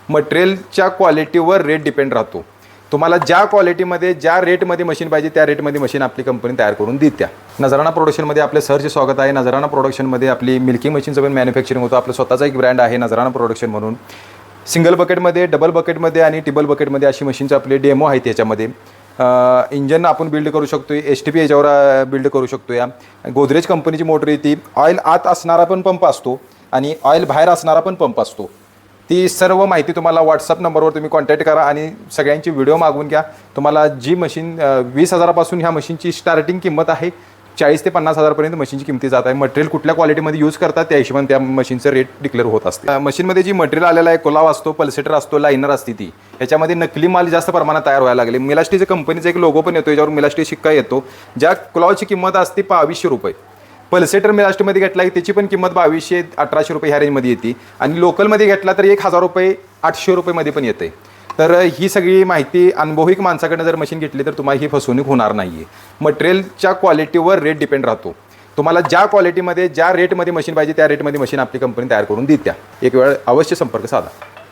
मटेरियलच्या क्वालिटीवर rate depend राहतो. तुम्हाला ज्या क्वालिटीमध्ये ज्या रेटमध्ये मशीन पाहिजे त्या रेटमध्ये मशीन आपली कंपनी तयार करून देत्या. नजराना प्रोडक्शनमध्ये आपले सरचे स्वागत आहे. नजराना प्रोडक्शनमध्ये आपली मिल्किंग मशीनचं पण मॅन्युफॅक्चरिंग होतं. आपलं स्वतःचा एक ब्रँड आहे नजराना प्रोडक्शन म्हणून. सिंगल बकेटमध्ये, डबल बकेटमध्ये आणि टिबल बकेटमध्ये अशी मशीनचे आपले डेमो आहेत. याच्यामध्ये इंजन आपण बिल्ड करू शकतो, STP याच्यावर बिल्ड करू शकतो. या गोदरेज कंपनीची मोटर येते. ऑइल आत असणारा पण पंप असतो आणि ऑइल बाहेर असणारा पण पंप असतो. ती सर्व माहिती तुम्हाला व्हॉट्सअप नंबरवर तुम्ही कॉन्टॅक्ट करा आणि सगळ्यांची व्हिडिओ मागवून घ्या. तुम्हाला जी मशीन 20,000पासून ह्या मशीनची स्टार्टिंग किंमत आहे. 40,000 ते 50,000पर्यंत मशीनची किंमती जात आहे. मटेरियल कुठल्या क्वालिटीमध्ये यूज करतात त्या हिशोबाने त्या मशीनचं रेट डिक्लेअर होत असते. मशीनमध्ये जी मटेरियल आलेलं आहे, कोलाव असतो, पल्सेटर असतो, लायनर असते, ती ह्याच्यामध्ये नकली माल जास्त प्रमाणात तयार व्हायला लागले. मिलास्टीच्या कंपनीचा एक लोगो पण येतो, याच्यावर मिलास्टी शिक्का येतो. ज्या कोलावची किंमत असते 2200 रुपये. पल्सेटर मिलास्टीमध्ये घेतला की त्याची पण किंमत 2200-1800 रुपये ह्या रेंजमध्ये येते आणि लोकलमध्ये घेतला तर 1000 रुपये 800 रुपयेमध्ये पण येते. तर ही सगळी माहिती अनुभविक माणसाकडनं जर मशीन घेतली तर तुम्हाला ही फसवणूक होणार नाही आहे. मटेरियलच्या क्वालिटीवर रेट डिपेंड राहतो. तुम्हाला ज्या क्वालिटीमध्ये ज्या रेटमध्ये मशीन पाहिजे त्या रेटमध्ये मशीन आपली कंपनी तयार करून देत्या. एक वेळ अवश्य संपर्क साधा.